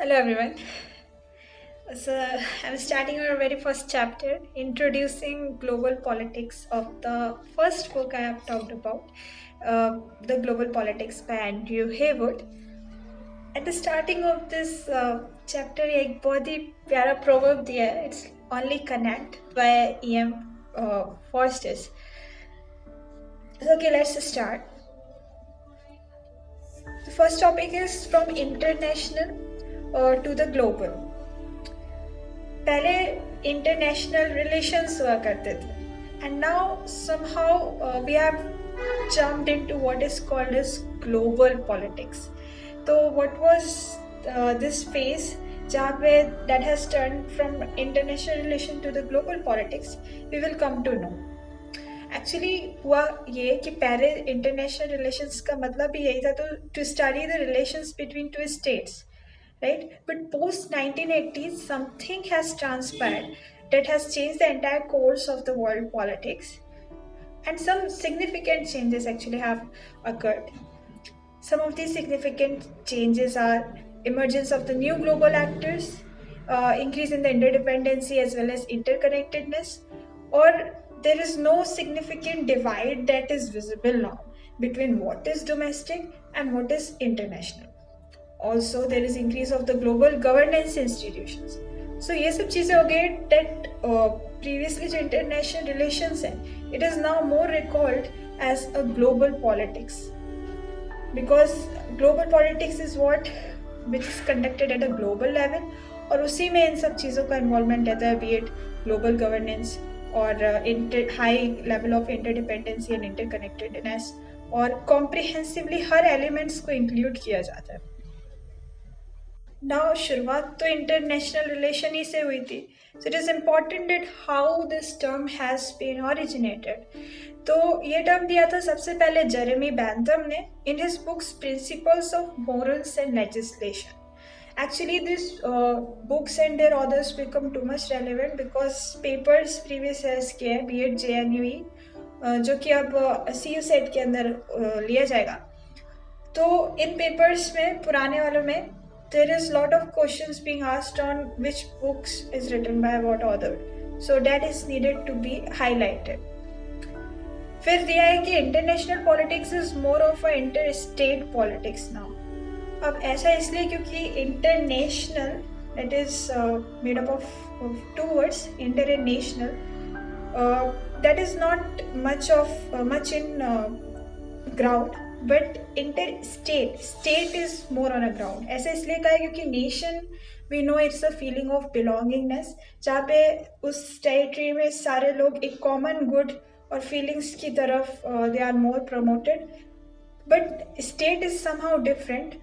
Hello everyone. So I'm starting our very first chapter, introducing global politics of the first book I have talked about, The Global Politics by Andrew Heywood. At the starting of this chapter, एक बहुत ही प्यारा proverb दिया है. It's only connect by E.M. Forster's. So okay, let's start. The first topic is from international to the global. पहले international relations हुआ करते थे and now somehow we have jumped into what is called as global politics. तो what was this phase जहाँ पे that has turned from international relation to the global politics, we will come to know. Actually हुआ ये कि पहले international relations का मतलब भी यही था to study the relations between two states, right? But post 1980s, something has transpired that has changed the entire course of the world politics, and some significant changes actually have occurred. Some of these significant changes are emergence of the new global actors, increase in the interdependency as well as interconnectedness, or there is no significant divide that is visible now between what is domestic and what is international. Also there is increase of the global governance institutions. So ये सब चीज़ें हो गई that previously जो international relations है, it is now more recalled as a global politics, because global politics is what which is conducted at a global level, और उसी में इन सब चीज़ों का involvement रहता है, be it global governance और high level of interdependency and interconnectedness, और comprehensively हर elements को include किया जाता है. Now शुरुआत तो इंटरनेशनल रिलेशन ही से हुई थी, so it is important that how this term has been originated. तो ये टर्म दिया था सबसे पहले जेरेमी बैंथम ने in his books Principles of Morals and Legislation. Actually these books and their authors become too much relevant because papers previous years के हैं, be it JNUE जो कि अब CU सेट के अंदर लिया जाएगा. तो इन पेपर्स में पुराने वालों में there is lot of questions being asked on which books is written by what author, so that is needed to be highlighted. फिर दिया है कि international politics is more of a interstate politics now. अब ऐसा इसलिए क्योंकि international, that is made up of two words, inter and national, that is not much in ground, but interstate, state is more on a ground. ऐसे इसलिए कहा है क्योंकि nation we know it's a feeling of belongingness, जहाँ पे उस territory में सारे लोग एक common good और feelings की तरफ they are more promoted, but state is somehow different.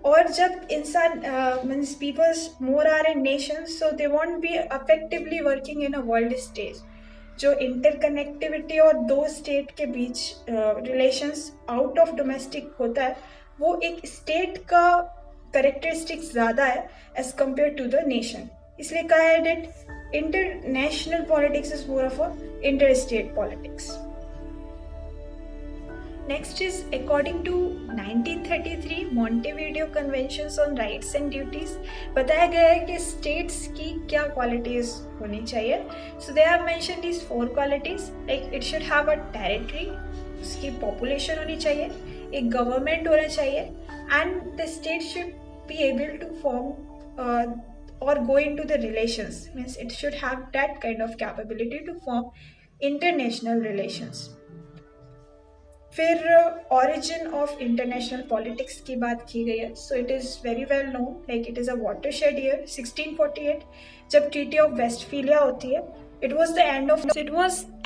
और जब इंसान means people more are in nations, so they won't be effectively working in a world stage. जो इंटरकनेक्टिविटी और दो स्टेट के बीच रिलेशंस आउट ऑफ डोमेस्टिक होता है, वो एक स्टेट का करेक्टरिस्टिक्स ज़्यादा है as compare to the nation. इसलिए कहा है that international politics is more of a inter state politics. Next is according to 1933 Montevideo Conventions on Rights and Duties, बताया गया है कि states की क्या qualities होनी चाहिए. So they have mentioned these 4 qualities, like it should have a territory, उसकी population होनी चाहिए, एक government होना चाहिए, and the state should be able to form or go into the relations, means it should have that kind of capability to form international relations. फिर origin of international politics की बात की गई है. So it is very well known, like it is a watershed year 1648 जब Treaty of Westphalia होती है. It was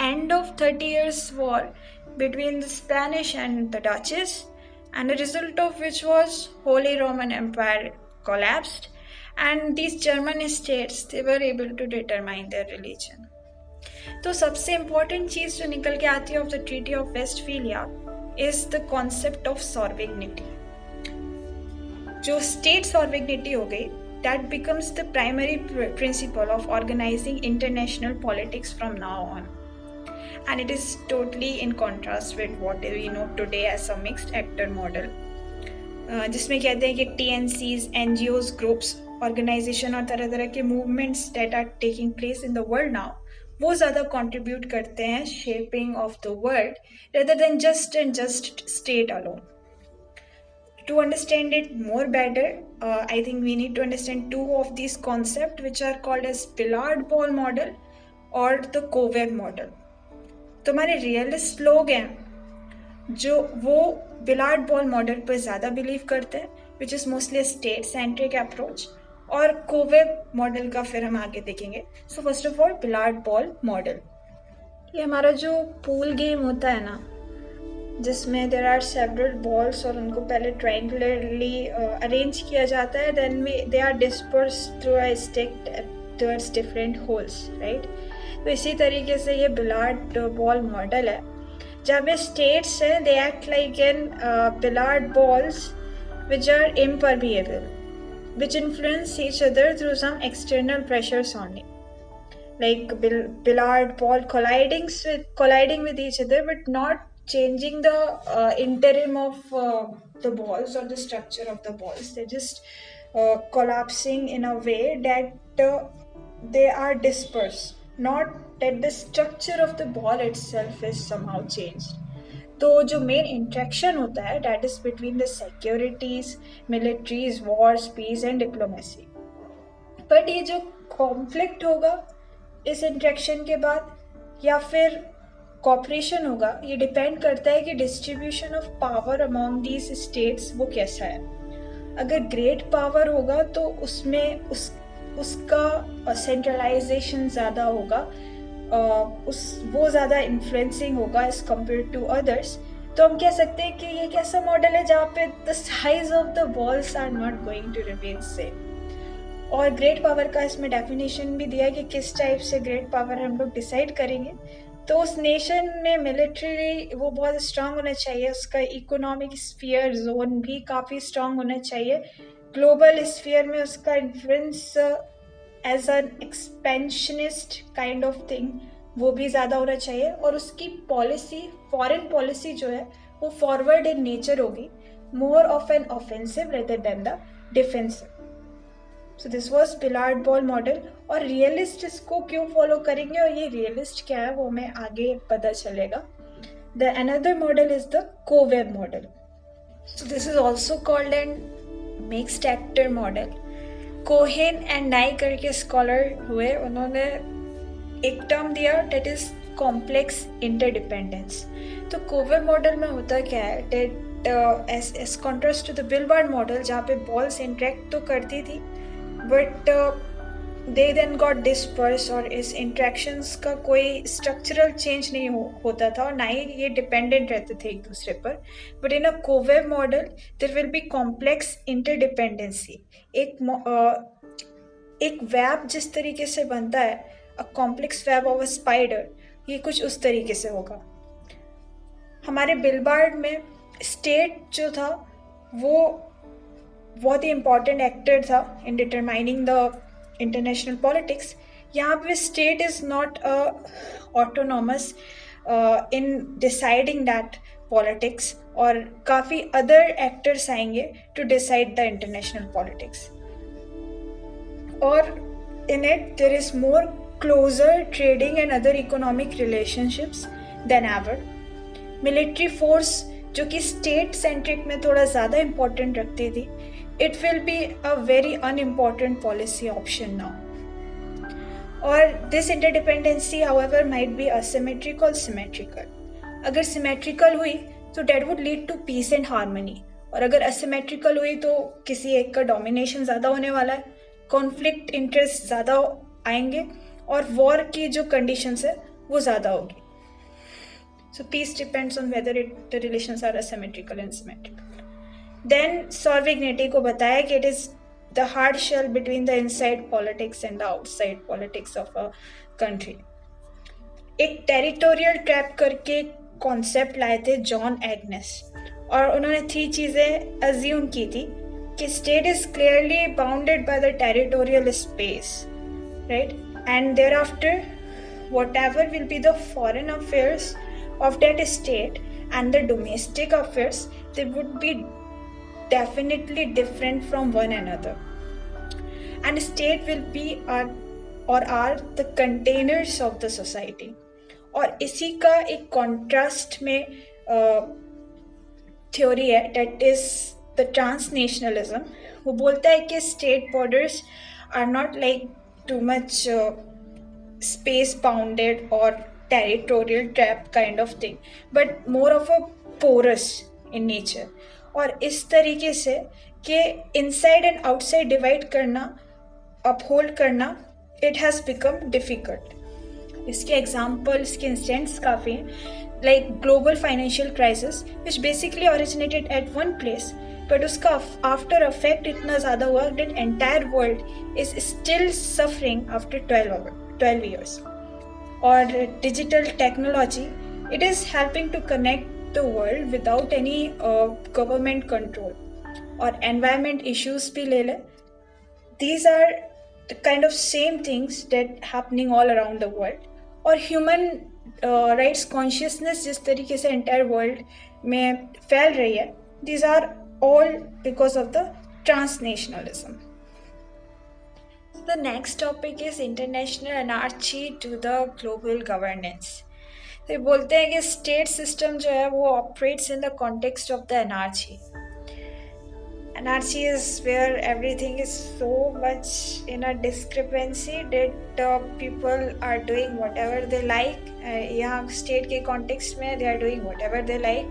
end of 30 years war between the Spanish and the Dutches, and the result of which was Holy Roman Empire collapsed, and these German states they were able to determine their religion. तो सबसे important चीज़ जो निकल के आती है of the treaty of Westphalia is the concept of sovereignty. जो state sovereignty हो गई, that becomes the primary principle of organising international politics from now on, and it is totally in contrast with what we know today as a mixed actor model. जिसमें कहते हैं कि TNCs, NGOs, groups, organisation और तरह तरह के movements that are taking place in the world now, वो ज़्यादा कंट्रीब्यूट करते हैं shaping of the world rather than just state alone. To understand it more better, I think we need to understand two of these concepts which are called as Billard ball model or the Covey model. तो हमारे realist लोग हैं जो वो बिलार्ड ball model पर ज़्यादा believe करते हैं, which is mostly state centric approach, और कोवे मॉडल का फिर हम आगे देखेंगे. So first of all billiard ball model. ये हमारा जो पूल गेम होता है ना, जिसमें देर आर सेवरल बॉल्स और उनको पहले ट्रायंगुलरली अरेंज किया जाता है, then they are disperse through a stick towards different holes, right. तो इसी तरीके से ये बिलार्ड बॉल मॉडल है, जहाँ पे स्टेट्स हैं they act like an billiard balls which are impermeable, which influence each other through some external pressures only, like billard ball colliding with each other but not changing the interim of the balls or the structure of the balls. They're just collapsing in a way that they are dispersed, not that the structure of the ball itself is somehow changed. तो जो main interaction होता है that is between the securities, militaries, wars, peace and diplomacy. But ये जो conflict होगा इस interaction के बाद या फिर कॉपरेशन होगा, ये डिपेंड करता है कि distribution of power among these states वो कैसा है. अगर ग्रेट पावर होगा तो उसमें उसका सेंट्रलाइजेशन ज़्यादा होगा, वो ज़्यादा इन्फ्लुएंसिंग होगा एज कम्पेयर टू अदर्स. तो हम कह सकते हैं कि ये एक ऐसा मॉडल है जहाँ पे the size of the balls are not going to remain same. और ग्रेट पावर का इसमें डेफिनेशन भी दिया है कि किस टाइप से ग्रेट पावर हम लोग डिसाइड करेंगे. तो उस नेशन में मिलिट्री वो बहुत स्ट्रांग होना चाहिए, उसका इकोनॉमिक स्फीयर जोन भी काफ़ी स्ट्रांग होना चाहिए, ग्लोबल स्फीयर में उसका influence as an expansionist kind of thing वो भी ज़्यादा होना चाहिए, और उसकी पॉलिसी, फॉरेन पॉलिसी जो है वो फॉरवर्ड इन नेचर होगी, more of an offensive rather than the defensive. So this was billiard ball model. और रियलिस्ट इसको क्यों फॉलो करेंगे और ये रियलिस्ट क्या है वो हमें आगे पता चलेगा. The another model is the cobweb model. So this is also called an mixed actor model. Keohane and Nye करके स्कॉलर हुए, उन्होंने एक टर्म दिया डेट इज कॉम्प्लेक्स इंटरडिपेंडेंस. तो कोवे मॉडल में होता क्या है, that as contrast to the billiard model जहाँ पे बॉल्स इंटरेक्ट तो करती थी but they then got disperse, और इस इंट्रैक्शंस का कोई स्ट्रक्चरल चेंज नहीं होता था और ना ही ये डिपेंडेंट रहते थे एक दूसरे पर. But in a cobweb model there will be complex interdependency. एक वेब जिस तरीके से बनता है, a complex web of a spider, ये कुछ उस तरीके से होगा. हमारे बिलबार्ड में स्टेट जो था वो बहुत ही इम्पॉर्टेंट एक्टर था in determining the international politics. यहाँ पे state is not autonomous in deciding that politics, और काफ़ी अदर एक्टर्स आएंगे to decide the international politics. और in it there is more closer trading and other economic relationships than ever. Military force जो कि state centric में थोड़ा ज़्यादा important रखती थी, it will be a very unimportant policy option now. Or this interdependency however might be asymmetrical or symmetrical. अगर symmetrical हुई तो that would lead to peace and harmony, और अगर asymmetrical हुई तो किसी एक का domination ज़्यादा होने वाला है, conflict interest ज़्यादा आएंगे और war की जो conditions है वो ज़्यादा होगी. So peace depends on whether the relations are asymmetrical and symmetrical. Then Sorvignetti को बताया कि it is the hard shell between the inside politics and the outside politics of a country. एक टेरिटोरियल ट्रैप करके concept लाए थे John Agnes, और उन्होंने 3 चीज़ें अज्यूम की थी कि state is clearly bounded by the territorial space, right, and thereafter whatever will be the foreign affairs of that state and the domestic affairs, they would be definitely different from one another, and state will be are the containers of the society. और इसी का एक contrast में theory है, date is the ट्रांसनेशनलिज्म. वो बोलता है कि state borders are not like too much space bounded or territorial trap kind of thing, but more of a porous in nature. और इस तरीके से कि inside and outside divide करना, uphold करना, it has become difficult. इसके example, इसके instances काफ़ी हैं, like global financial crisis which basically originated at one place, but उसका आफ्टर इफेक्ट इतना ज़्यादा हुआ that entire world is still suffering after 12 years. और digital technology, it is helping to connect the world without any government control. और environment issues भी ले लें, these are the kind of same things that happening all around the world. और human rights consciousness जिस तरीके से entire world में फैल रही है, these are all because of the transnationalism. The next topic is international anarchy to the global governance. तो ये बोलते हैं कि स्टेट सिस्टम जो है वो operates in the context of the anarchy. Anarchy is where everything is so much in a discrepancy that people are doing whatever they like. यहाँ state के context में they are doing whatever they like.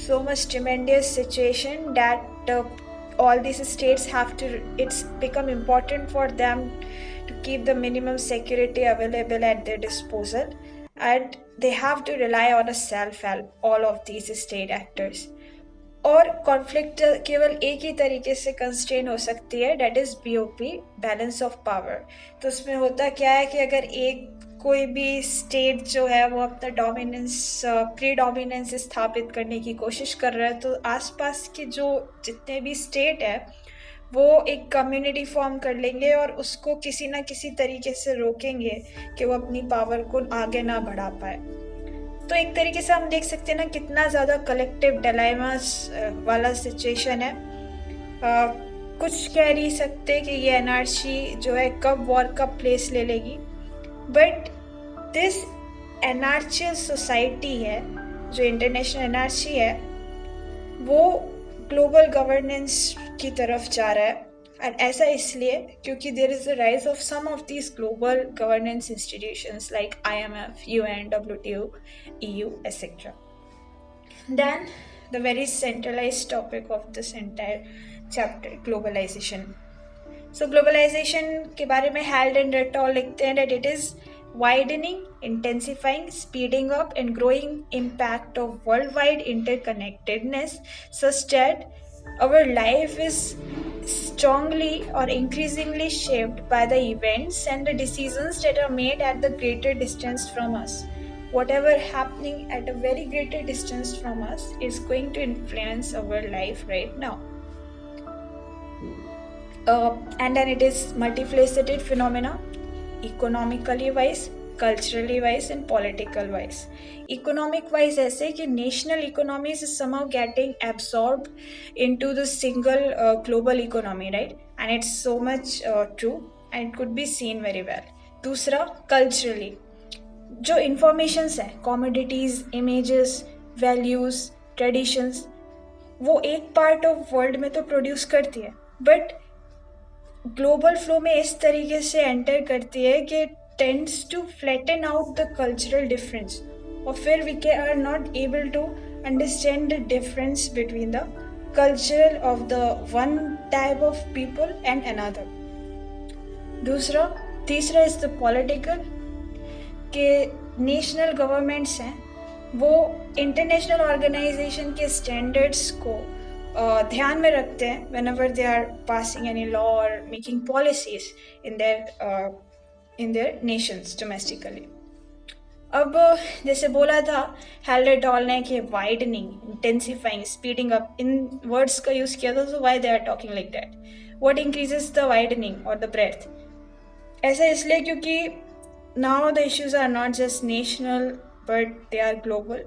So much tremendous situation that all these states have to, it's become important for them to keep the minimum security available at their disposal, and they have to rely on a self-help, all of these state actors. और conflict केवल एक ही तरीके से constrain हो सकती है, that is BOP, balance of power. तो उसमें होता क्या है कि अगर एक कोई भी स्टेट जो है वो अपना डोमिनेंस, प्री-डोमिनेंस स्थापित करने की कोशिश कर रहा है, तो आसपास के जो जितने भी स्टेट है वो एक कम्युनिटी फॉर्म कर लेंगे और उसको किसी ना किसी तरीके से रोकेंगे कि वो अपनी पावर को आगे ना बढ़ा पाए. तो एक तरीके से हम देख सकते हैं ना कितना ज़्यादा कलेक्टिव डायलेमास वाला सिचुएशन है. कुछ कह नहीं सकते कि ये एनआरसी जो है कब वॉर का प्लेस ले लेगी, बट दिस एनार्चियल सोसाइटी है जो इंटरनेशनल एनआरसी है वो ग्लोबल गवर्नेंस की तरफ जा रहा है. And ऐसा इसलिए क्योंकि there is a rise of some of these global governance institutions like IMF, UN, WTO, EU, etc. Then the very centralized topic of this entire chapter, globalization. So globalization के बारे में Hald and Rettall लिखते हैं that it is widening, intensifying, speeding up and growing impact of worldwide interconnectedness such that our life is strongly or increasingly shaped by the events and the decisions that are made at the greater distance from us. Whatever happening at a very greater distance from us is going to influence our life right now. And then it is multifaceted phenomena, economically wise, culturally wise and political wise. Economic wise ऐसे कि national economies is somehow getting absorbed into the single global economy, right? And it's so much true and it could be seen very well. दूसरा culturally, जो informations है, commodities, images, values, traditions, वो एक part of world में तो produce करती है, but global flow में इस तरीके से enter करती है कि tends to flatten out the cultural difference, or फिर we are not able to understand the difference between the culture of the one type of people and another. तीसरा is the political, के national governments हैं वो international organization के standards को ध्यान में रखते हैं whenever they are passing any law or making policies in their nations domestically. अब जैसे बोला था हेल्डरटॉल ने कि widening, intensifying, speeding up, in words का यूज़ किया था. So why they are talking like that? What increases the widening और द ब्रेथ? ऐसा इसलिए क्योंकि now the issues are not just national but they are global.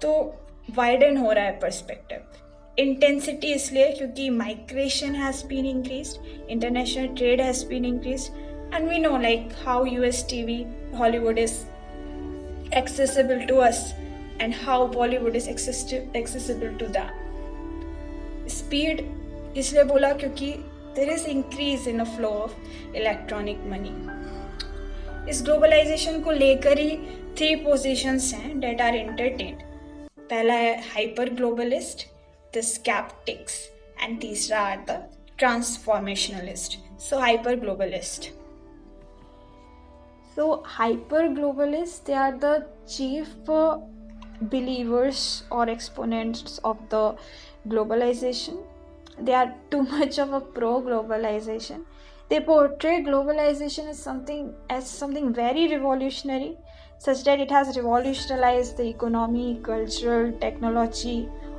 तो widen हो रहा है पर्सपेक्टिव. इंटेंसिटी इसलिए क्योंकि migration has been increased, international trade has been increased, and we know like how US TV, Hollywood is accessible to us and how Bollywood is accessible to them. Speed इसलिए बोला क्योंकि there is increase in the flow of electronic money. इस globalisation को लेकर ही 3 positions हैं that are entertained. पहला है hyper globalist, the sceptics, and तीसरा आर द ट्रांसफॉर्मेशनलिस्ट. सो hyper globalist. So hyper globalists, they are the chief believers or exponents of the globalization. They are too much of a pro globalization. They portray globalization as something very revolutionary, such that it has revolutionized the economy, cultural, technology,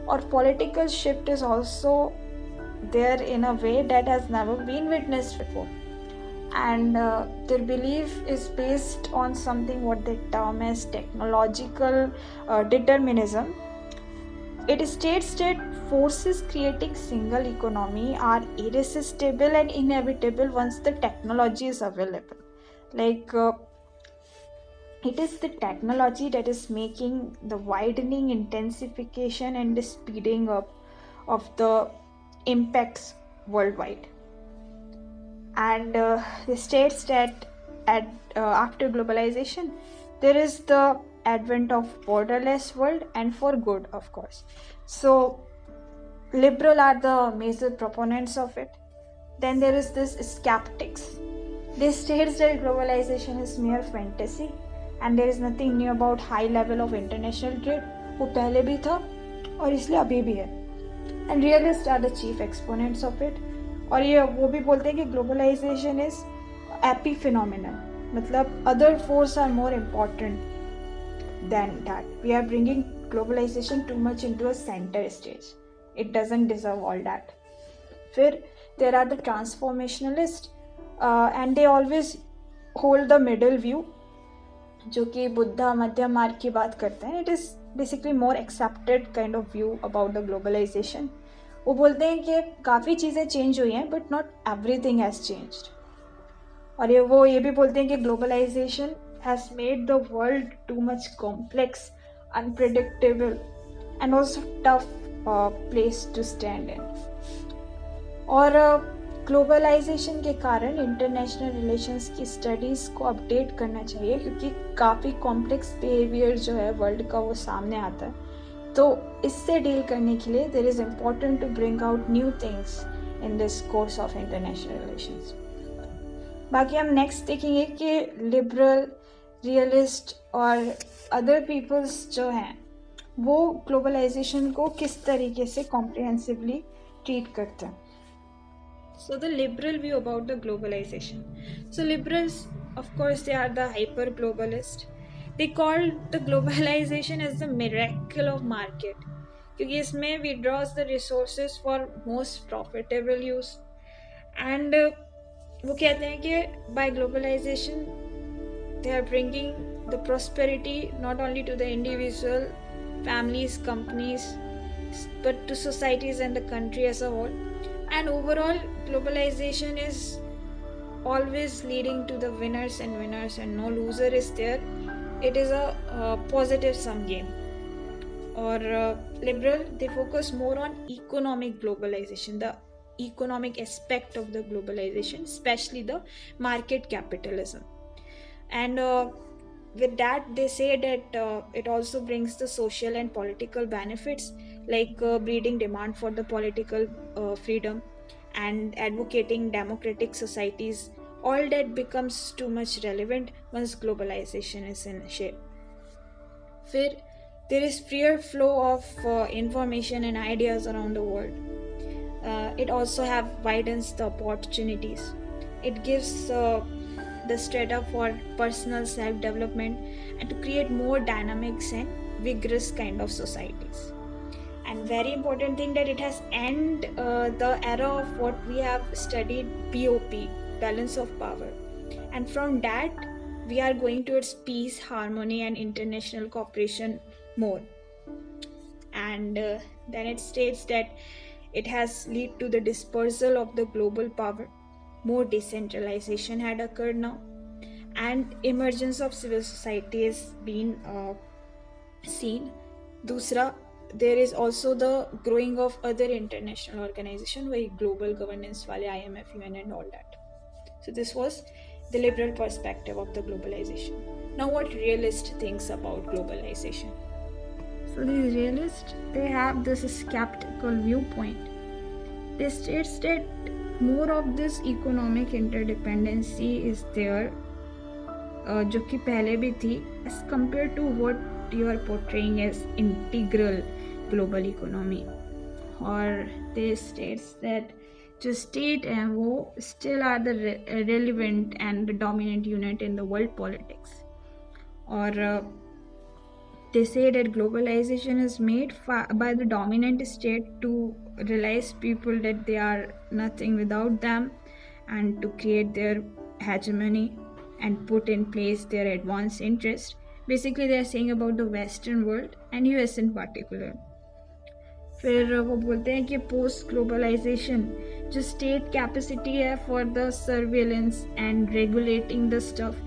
or political shift is also there in a way that has never been witnessed before. And their belief is based on something what they term as technological determinism. It states that forces creating single economy are irresistible and inevitable once the technology is available. Like it is the technology that is making the widening, intensification, and the speeding up of the impacts worldwide. And it states that after globalization, there is the advent of borderless world, and for good, of course. So liberal are the major proponents of it. Then there is this skeptics. They states that globalization is mere fantasy and there is nothing new about high level of international trade. वो पहले भी था और इसलिए अभी भी है. And realists are the chief exponents of it. और ये वो भी बोलते हैं कि ग्लोबलाइजेशन इज एपी फिनोमिनन, मतलब other force are more important than that. We are bringing globalisation too much into a centre stage. It doesn't deserve all that. फिर there are the transformationalist and they always hold the middle view, जो कि बुद्धा मध्यम मार्ग की बात करते हैं. It is basically more accepted kind of view about the globalisation. वो बोलते हैं कि काफ़ी चीज़ें चेंज हुई हैं but not everything has changed. और वो ये भी बोलते हैं कि globalisation has made the world too much complex, unpredictable and also tough place to stand in. और ग्लोबलाइजेशन के कारण इंटरनेशनल रिलेशंस की स्टडीज़ को अपडेट करना चाहिए क्योंकि काफ़ी कॉम्प्लेक्स बिहेवियर जो है वर्ल्ड का वो सामने आता है. तो इससे डील करने के लिए there is important to bring out new things in this course of international relations. बाकी हम नेक्स्ट देखेंगे कि लिबरल, रियलिस्ट और अदर पीपल्स जो हैं वो ग्लोबलाइजेशन को किस तरीके से कॉम्प्रिहेंसिवली ट्रीट करते हैं. So the liberal view about the globalization. So liberals, of course, they are the hyper globalist. They called the globalization as the miracle of market क्योंकि इसमें withdraws the resources for most profitable use. And वो कहते हैं कि by globalization they are bringing the prosperity not only to the individual, families, companies, but to societies and the country as a whole. And overall globalization is always leading to the winners and no loser is there. It is a positive sum game. Or liberal, they focus more on economic globalization, the economic aspect of the globalization, especially the market capitalism. And with that they say that it also brings the social and political benefits like breeding demand for the political freedom and advocating democratic societies. All that becomes too much relevant once globalization is in shape. फिर there is freer flow of information and ideas around the world. It also have widens the opportunities. It gives the strata for personal self-development and to create more dynamics and vigorous kind of societies. And very important thing that it has end the era of what we have studied, BOP, balance of power, and from that we are going towards peace, harmony and international cooperation more. And and then it states that it has led to the dispersal of the global power. More decentralization had occurred now, and emergence of civil society has been seen. Dusra, there is also the growing of other international organizations like global governance wale IMF, UN and all that. So this was the liberal perspective of the globalization. Now what realist thinks about globalization? So these realists, they have this skeptical viewpoint. They state that more of this economic interdependency is there, जो कि पहले भी थी, as compared to what you are portraying as integral global economy. और they states that जो state हैं वो still are the relevant and the dominant unit in the world politics. और they say that globalization is made by the dominant state to realize people that they are nothing without them and to create their hegemony and put in place their advanced interest. Basically, they are saying about the Western world and US in particular. फिर वो बोलते हैं कि post globalisation जो state capacity है for the surveillance and regulating the stuff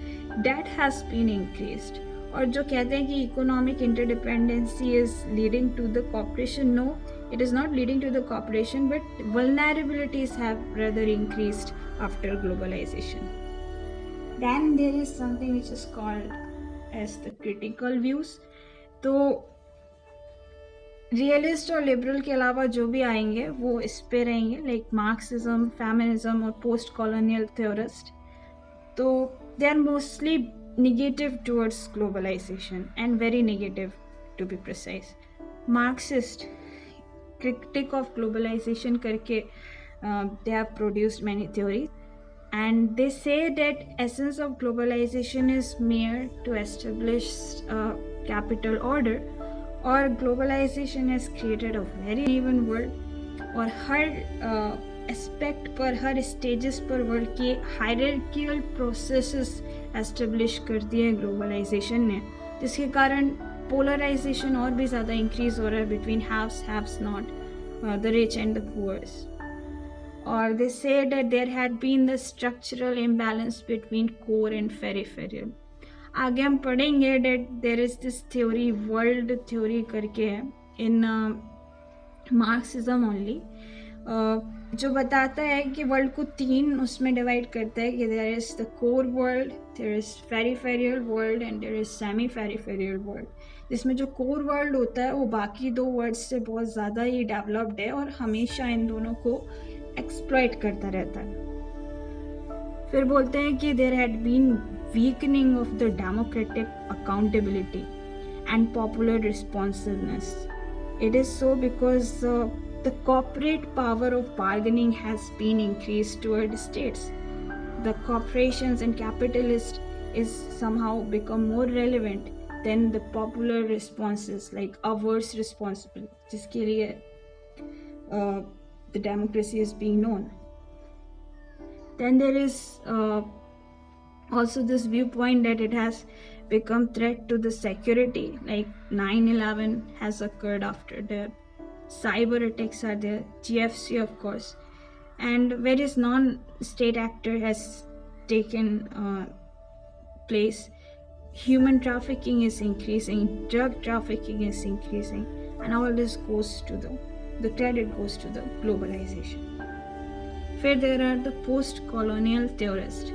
that has been increased. और जो कहते हैं कि economic interdependency is leading to the cooperation, no, it is not leading to the cooperation, but vulnerabilities have rather increased after globalization. Then there is something which is called as the critical views. तो realist और liberal के अलावा जो भी आएंगे वो इस पे रहेंगे, लाइक मार्क्सिज्म, फेमिनिज्म और पोस्ट कॉलोनियल थ्योरिस्ट. तो they are mostly negative towards globalisation and very negative to be precise. Marxist critic of globalization करके they have produced many theories, and they say that essence of globalization is mere to establish a capital order, और globalization has created a very uneven world, और हर aspect पर, हर stages पर world के hierarchical processes establish कर दिए globalisation ने, जिसके कारण पोलराइजेशन और भी ज़्यादा इंक्रीज हो रहा है between haves not, the rich and the poors. और they say that there had been the structural imbalance between core and peripheral. आगे हम पढ़ेंगे that there is this theory, world theory करके है इन मार्क्सिज्म ओनली, जो बताता है कि वर्ल्ड को तीन उसमें डिवाइड करता है कि there is the core world, there is peripheral world and there is semi peripheral world. जिसमें जो कोर वर्ल्ड होता है वो बाकी दो वर्ल्ड से बहुत ज़्यादा ही डेवलप्ड है और हमेशा इन दोनों को एक्सप्लॉइट करता रहता है. फिर बोलते हैं कि there had been weakening of the democratic accountability and popular responsiveness. It is so because the corporate power of bargaining has been increased toward states. The corporations and capitalists is somehow become more relevant than the popular responses like ours responsible, जिसके लिए the democracy is being known. Then there is also this viewpoint that it has become threat to the security, like 9/11 has occurred after that, cyber attacks are there, GFC of course, and various non-state actor has taken place. Human trafficking is increasing, drug trafficking is increasing, and all this goes to the credit goes to the globalization. Then there are the post-colonial theorists.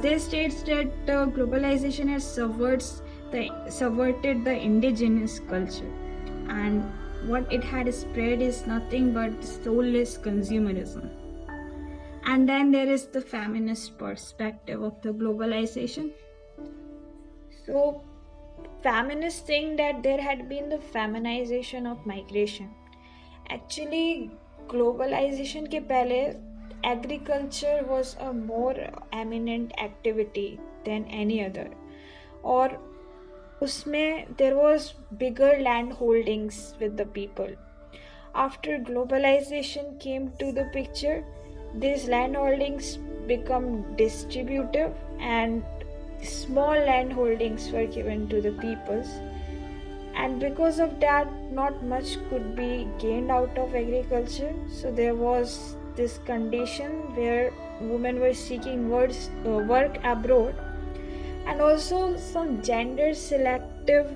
They states that globalization has subverted the indigenous culture, and what it had spread is nothing but soulless consumerism. And then there is the feminist perspective of the globalization. So feminists think that there had been the feminization of migration. Actually globalization के पहले agriculture was a more eminent activity than any other, और उसमें there was bigger land holdings with the people. After globalization came to the picture, these land holdings become distributive and small land holdings were given to the peoples, and because of that not much could be gained out of agriculture. So there was this condition where women were seeking work abroad, and also some gender selective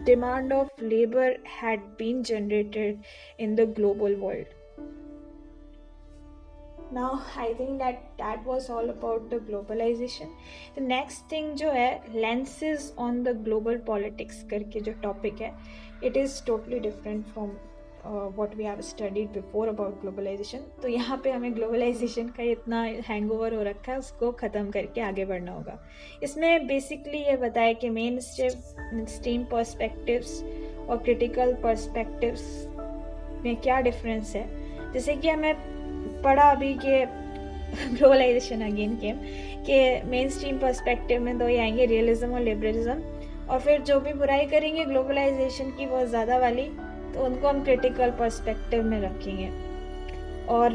demand of labor had been generated in the global world. Now I think that was all about the globalization. The next thing जो है lenses on the global politics करके जो topic है, it is totally different from what we have studied before about globalization. तो यहाँ पे हमें globalization का इतना hangover हो रखा है, उसको ख़त्म करके आगे बढ़ना होगा. इसमें basically ये बताया कि mainstream perspectives और critical perspectives में क्या difference है. जैसे कि हमें पढ़ा अभी के ग्लोबलाइजेशन अगेन के मेन स्ट्रीम पर्सपेक्टिव में दो ही आएंगे, रियलिज्म और लिबरलिज्म, और फिर जो भी बुराई करेंगे ग्लोबलाइजेशन की बहुत ज़्यादा वाली, तो उनको हम क्रिटिकल पर्सपेक्टिव में रखेंगे. और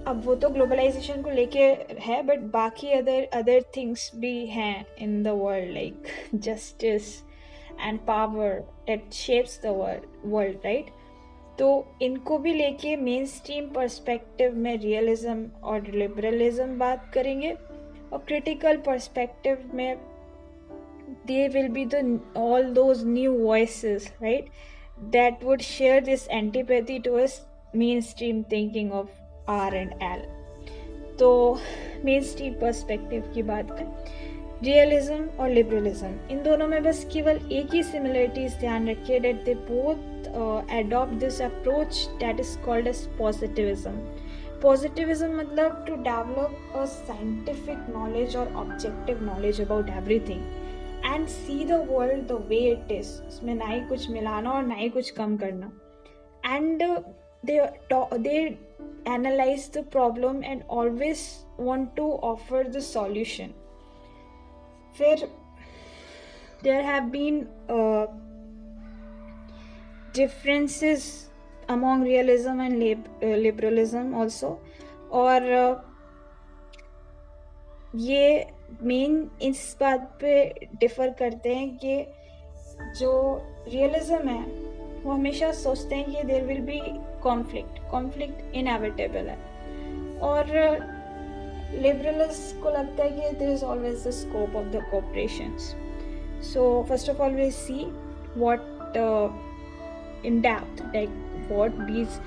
अब वो तो ग्लोबलाइजेशन को लेके है, बट बाकी अदर थिंग्स भी हैं in the world, like justice and power that shapes the world, right. तो इनको भी लेके मेन स्ट्रीम पर्सपेक्टिव में रियलिज्म और लिबरलिज्म बात करेंगे, और क्रिटिकल पर्सपेक्टिव में they will be the all those new voices, right, that would share this antipathy towards mainstream thinking of R and L. तो मेन स्ट्रीम पर्सपेक्टिव की बात करें, रियलिज्म और लिबरलिज्म, इन दोनों में बस केवल एक ही सिमिलरिटीज ध्यान रखिए, that they both adopt this approach that is called as positivism. Positivism मतलब to develop a scientific knowledge or objective knowledge about everything and see the world the way it is. इसमें ना ही कुछ मिलाना और ना ही कुछ कम करना. And they analyze the problem and always want to offer the solution. फिर there have been differences among realism and liberalism also, और ये मेन इस बात पे डिफर करते हैं कि जो रियलिज्म है वो हमेशा सोचते हैं कि there will be conflict inevitable है, और लिबरलिस्ट को लगता है कि there is always the scope of the cooperations. So first of all we see what in depth, like what these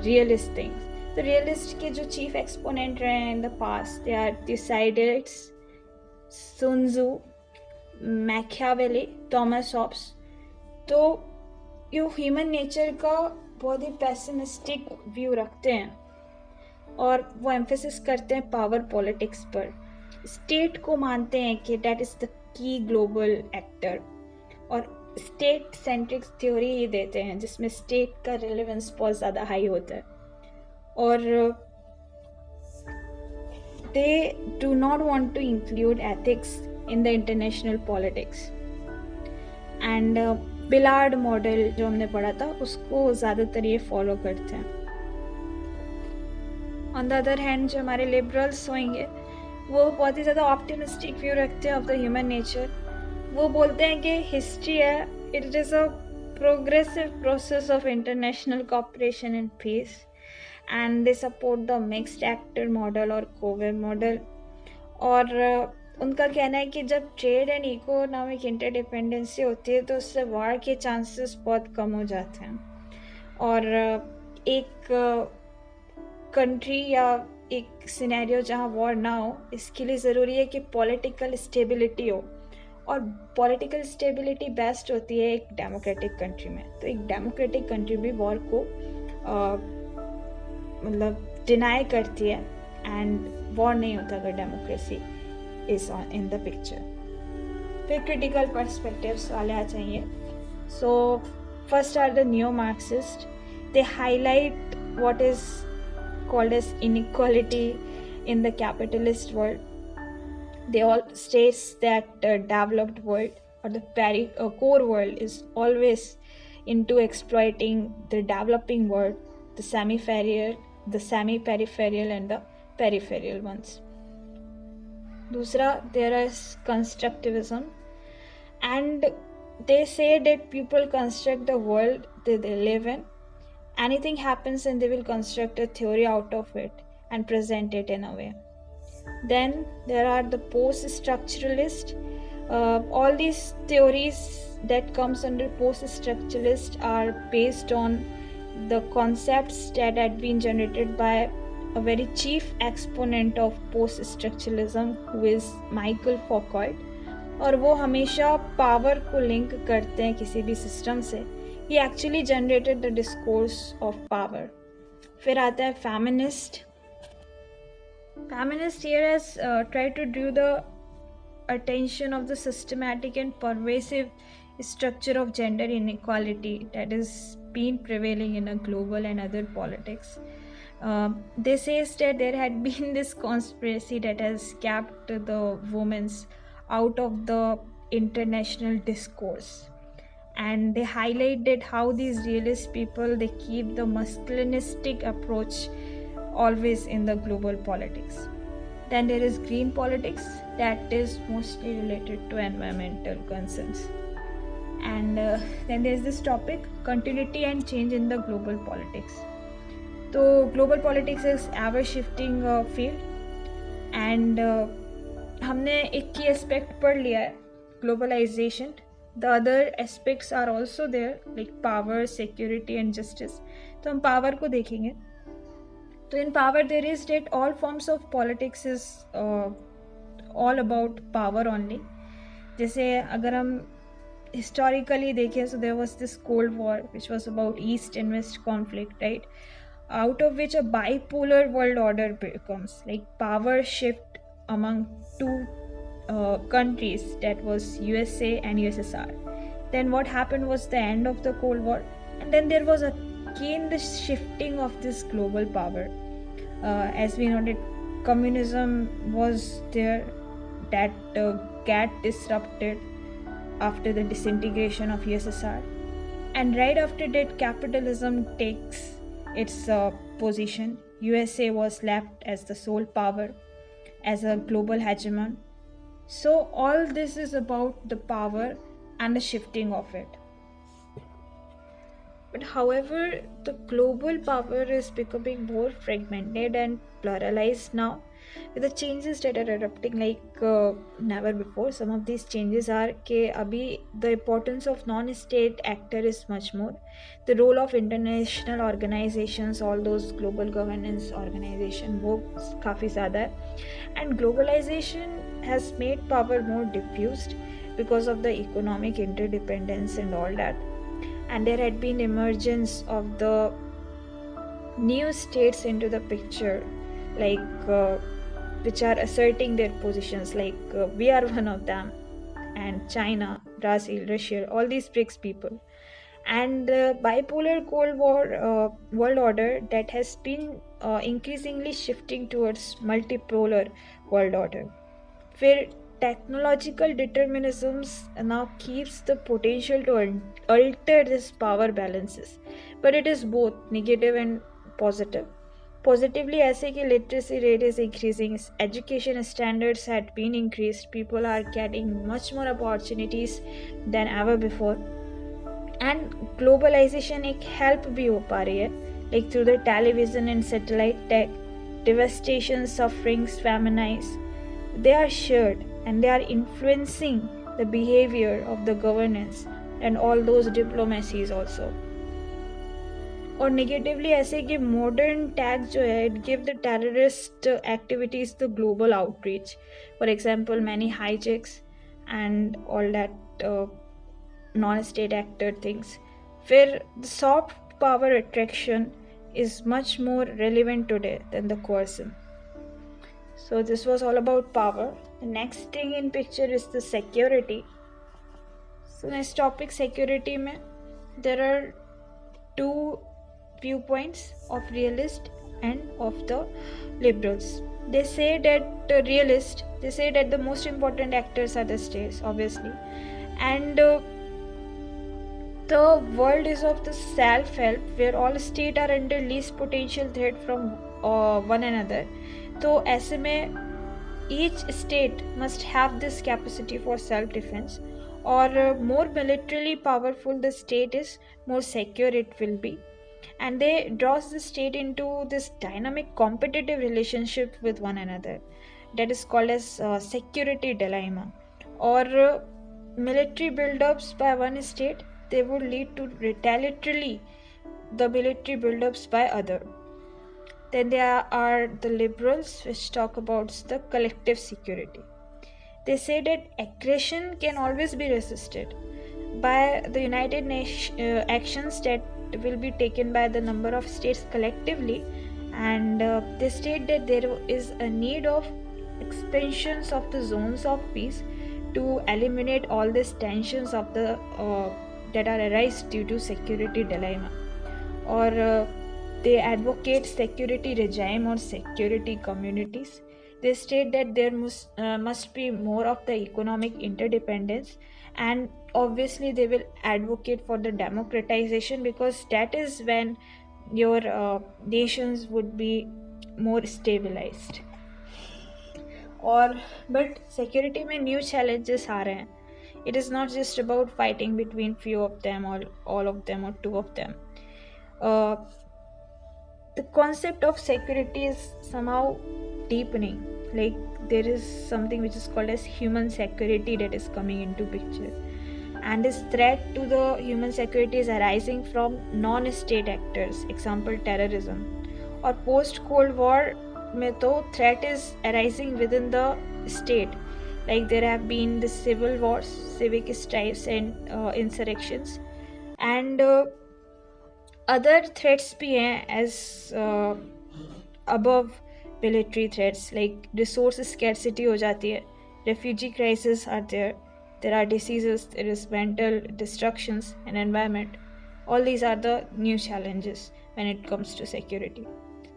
realist things. The realist के जो chief exponent रहे हैं in the past, they are Thucydides, Sun Tzu, Machiavelli, Thomas Hobbes. तो ये human nature का बहुत ही pessimistic view रखते हैं, और वो emphasis करते हैं power politics पर. State को मानते हैं कि that is the key global actor, और स्टेट सेंट्रिक थ्योरी ही देते हैं जिसमें स्टेट का रिलेवेंस बहुत ज़्यादा हाई होता है, और they do not want to include ethics in the international politics. And billiard model जो हमने पढ़ा था उसको ज़्यादातर ये फॉलो करते हैं. ऑन द अदर हैंड जो हमारे लिबरल्स होंगे वो बहुत ही ज़्यादा ऑप्टिमिस्टिक व्यू रखते हैं ऑफ द ह्यूमन नेचर. वो बोलते हैं कि हिस्ट्री है, it is a progressive process of international cooperation and peace, and they support the mixed actor model और कोवेर मॉडल. और उनका कहना है कि जब ट्रेड एंड इकोनॉमिक इंटरडिपेंडेंसी होती है तो उससे वार के चांसेस बहुत कम हो जाते हैं, और एक कंट्री या एक सिनेरियो जहाँ वॉर ना हो, इसके लिए ज़रूरी है कि पॉलिटिकल स्टेबिलिटी हो, और पॉलिटिकल स्टेबिलिटी बेस्ट होती है एक डेमोक्रेटिक कंट्री में. तो एक डेमोक्रेटिक कंट्री भी वॉर को मतलब डिनाई करती है, एंड वॉर नहीं होता अगर democracy is in the picture. फिर क्रिटिकल पर्सपेक्टिव्स वाले आ जाइए. So first are the new Marxist. They highlight what is called as inequality in the capitalist world. They all states that developed world or the core world is always into exploiting the developing world, the semi-peripheral and the peripheral ones. दूसरा, there is constructivism, and they say that people construct the world that they live in. Anything happens and they will construct a theory out of it and present it in a way. Then there are the post-structuralist. All these theories that comes under post-structuralist are based on the concepts that had been generated by a very chief exponent of post-structuralism who is Michael Foucault. और वो हमेशा power को link करते हैं किसी भी system से. He actually generated the discourse of power. फिर आता है feminist. Feminist here has tried to draw the attention of the systematic and pervasive structure of gender inequality that is been prevailing in a global and other politics. They say that there had been this conspiracy that has kept the women's out of the international discourse, and they highlighted how these realist people, they keep the masculinistic approach always in the global politics. Then there is green politics that is mostly related to environmental concerns. And then there is this topic, continuity and change in the global politics. So global politics is ever shifting field, and हमने एक key aspect पढ़ लिया है, globalization. The other aspects are also there like power, security and justice. तो हम power को देखेंगे. So in power there is that all forms of politics is all about power only. जैसे अगर हम historically देखें, so there was this Cold War which was about East and West conflict, right? Out of which a bipolar world order becomes, like power shift among two countries, that was USA and USSR. Then what happened was the end of the Cold War, and then there was again the shifting of this global power. As we know that communism was there, that got disrupted after the disintegration of USSR, and right after that capitalism takes its position. USA was left as the sole power, as a global hegemon. So all this is about the power and the shifting of it. But however, the global power is becoming more fragmented and pluralized now with the changes that are erupting like never before. Some of these changes are कि अभी the importance of non-state actor is much more. The role of international organizations, all those global governance organizations, वो काफ़ी ज़्यादा है. And globalization has made power more diffused because of the economic interdependence and all that. And there had been emergence of the new states into the picture, like which are asserting their positions, like we are one of them, and China, Brazil, Russia, all these BRICS people. And the bipolar Cold War world order that has been increasingly shifting towards multipolar world order, where technological determinisms now keeps the potential to alter this power balances, but it is both negative and positive. Positively ऐसे कि literacy rate is increasing, education standards had been increased, people are getting much more opportunities than ever before, and globalization एक help भी हो पा रही है, like through the television and satellite tech. Devastation, sufferings, famines, they are shared and they are influencing the behavior of the governance and all those diplomacies also. और negatively ऐसे कि modern tag जो है, it give the terrorist activities the global outreach. For example, many hijacks and all that non-state actor things, where the soft power attraction is much more relevant today than the coercion. So this was all about power. The next thing in picture is the security. So next topic, security में there are two viewpoints of realist and of the liberals. They say that the realist, they say that the most important actors are the states, obviously, and the world is of the self-help, where all states are under least potential threat from one another. So ऐसे में each state must have this capacity for self-defense. or more militarily powerful the state is, more secure it will be. And they draws the state into this dynamic competitive relationship with one another, that is called as security dilemma. Or military build-ups by one state, they would lead to retaliatory the military build-ups by other. Then there are the liberals, which talk about the collective security. They say that aggression can always be resisted by the United Nations actions that will be taken by the number of states collectively, and they state that there is a need of expansions of the zones of peace to eliminate all these tensions of the that are arise due to security dilemma. Or they advocate security regime or security communities. They state that there must be more of the economic interdependence, and obviously they will advocate for the democratization, because that is when your nations would be more stabilized. और but security में new challenges आ रहे हैं. It is not just about fighting between few of them or all of them or two of them. The concept of security is somehow deepening. Like there is something which is called as human security that is coming into picture, and this threat to the human security is arising from non-state actors, example terrorism. Or post Cold War में तो threat is arising within the state, like there have been the civil wars, civic strikes and insurrections, and other threats भी हैं as above military threats, like resource scarcity हो जाती है, refugee crises are there, there are diseases, there is mental destructions and environment. All these are the new challenges when it comes to security.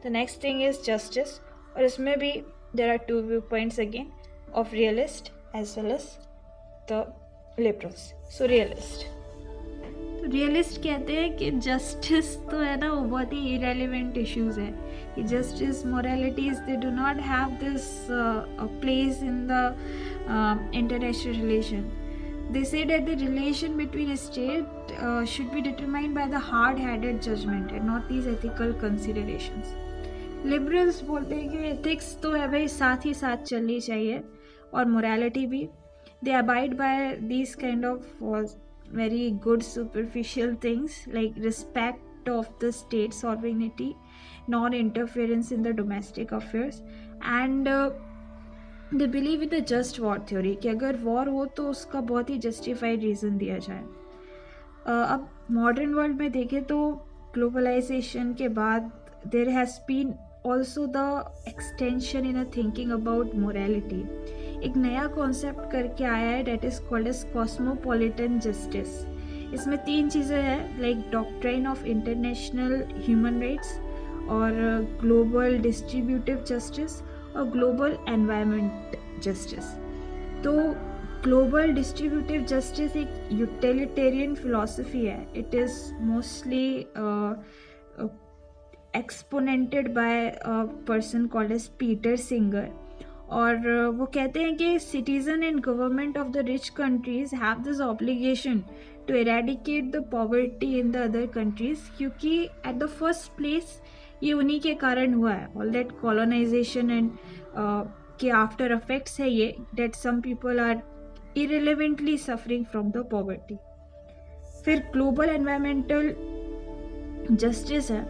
The next thing is justice, और इसमें भी there are two viewpoints again of realist as well as the liberals. So realist, तो realist कहते हैं कि justice तो है ना, वो बहुत ही इरेलीवेंट इश्यूज है कि justice moralities they do not have this place in the international relation. They say that the relation between a state should be determined by the hard-headed judgment and not these ethical considerations. Liberals बोलते हैं कि ethics तो है भाई साथ ही साथ चलनी चाहिए, और morality भी. They abide by these kind of very good superficial things like respect of the state sovereignty, non-interference in the domestic affairs, and they believe in the just war theory कि अगर war हो तो उसका बहुत ही justified reason दिया जाए. अब modern world में देखें तो globalization के बाद there has been also the extension in a thinking about morality. एक नया कॉन्सेप्ट करके आया है that is called as cosmopolitan justice. इसमें तीन चीज़ें हैं, like doctrine of international human rights, और global distributive justice, और global environment justice. तो global distributive justice एक utilitarian philosophy है. It is mostly exponented by a person called as Peter Singer. और वो कहते हैं कि citizen and government of the rich countries have this obligation to eradicate the poverty in the other countries, क्योंकि at the first place ये उन्हीं के कारण हुआ है. all that colonization and के after effects है ये, that some people are irrelevantly suffering from the poverty. फिर global environmental justice है.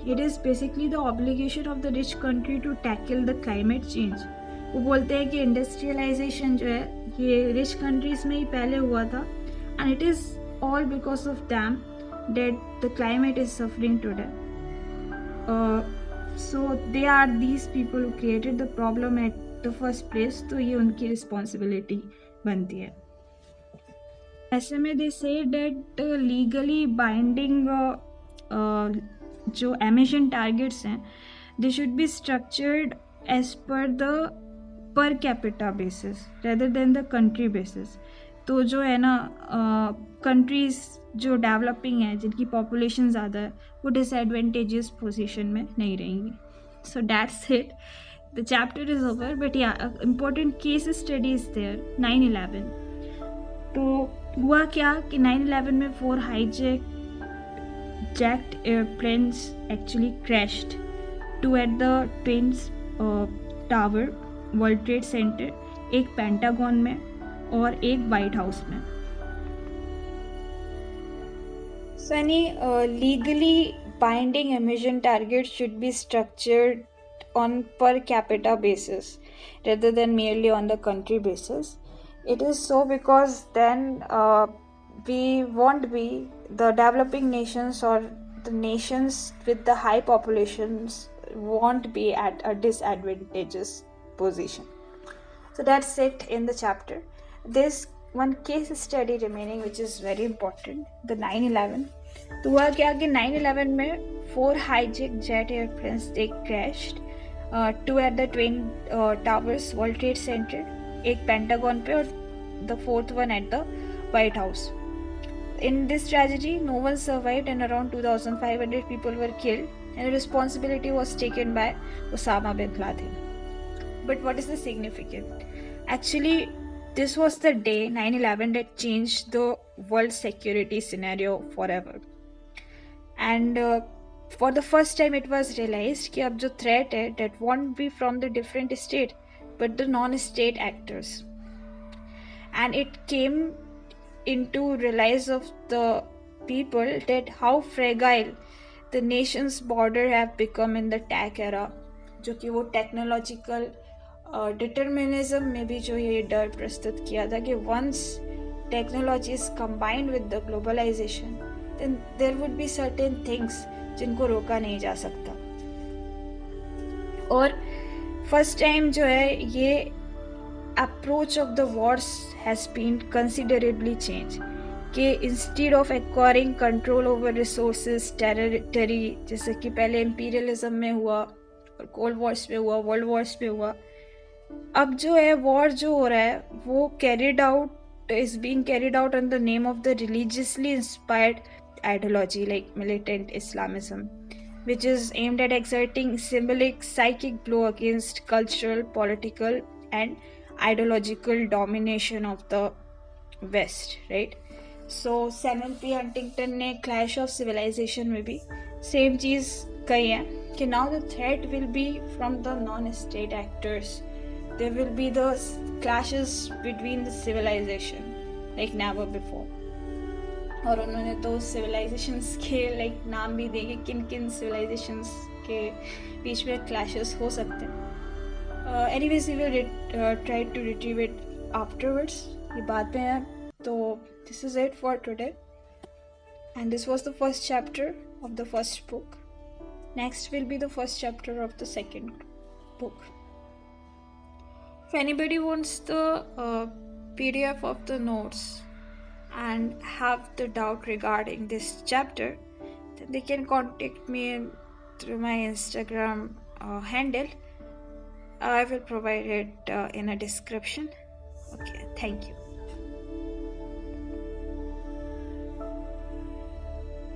It is basically the obligation of the rich country to tackle the climate change. वो बोलते हैं कि industrialisation जो है ये रिच कंट्रीज में ही पहले हुआ था, and it is all because of them that the climate is suffering today. So they are these people who created the problem at the first place, तो ये उनकी रिस्पॉन्सिबिलिटी बनती है. ऐसे में they say that legally binding जो emission targets हैं they should be structured as per the per capita basis rather than the country basis. तो जो है ना कंट्रीज जो डेवलपिंग है जिनकी पॉपुलेशन ज़्यादा है वो डिसएडवेंटेजियस पोजीशन में नहीं रहेंगी. So that's it, the chapter is over, but yeah important case study is there. 9/11 तो हुआ क्या कि 9/11 में 4 jacked airplanes actually crashed, 2 at the Twin Tower World Trade Center, एक पेंटागन में और एक वाइट हाउस में. So any legally binding emission targets should be structured on per capita basis rather than merely on the country basis. It is so because then we won't be the developing nations or the nations with the high populations won't be at a disadvantageous position. So that's it in the chapter. There's one case study remaining which is very important, the 9/11. तो हुआ क्या कि 9/11 में 4 hijacked jet airplanes they crashed, 2 at the Twin Towers World Trade Center, एक pentagon पे और the 4th one at the White House. In this tragedy, no one survived and around 2,500 people were killed, and responsibility was taken by Osama bin Laden. But what is the significance? Actually, this was the day 9/11 that changed the world security scenario forever. And for the first time it was realized कि अब जो threat है that won't be from the different state but the non-state actors. And it came into realize of the people that how fragile the nation's border have become in the tech era, जो कि वो technological determinism में भी जो ये डर प्रस्तुत किया था कि once technology is combined with the globalization then there would be certain things जिनको रोका नहीं जा सकता. और फर्स्ट टाइम जो है ये approach of the wars has been considerably changed कि instead of acquiring control over resources, territory, जैसे कि पहले imperialism में हुआ और cold wars में हुआ, world wars में हुआ, अब जो है war जो हो रहा है वो is being carried out in the name of the religiously inspired ideology like militant Islamism, which is aimed at exerting symbolic psychic blow against cultural, political and ideological domination of the West, right? So Samuel P. Huntington ने Clash of Civilization में भी same चीज़ कही है कि now the threat will be from the non-state actors. There will be the clashes between the civilization like never before. और उन्होंने तो civilizations के like नाम भी दिए कि किन किन civilizations के बीच में clashes हो सकते हैं. Anyways, we will try to retrieve it afterwards. ये बाद में है. तो this is it for today. And this was the first chapter of the first book. Next will be the first chapter of the second book. If anybody wants the PDF of the notes and have the doubt regarding this chapter, then they can contact me through my Instagram handle. I will provide it in a description. Okay, thank you.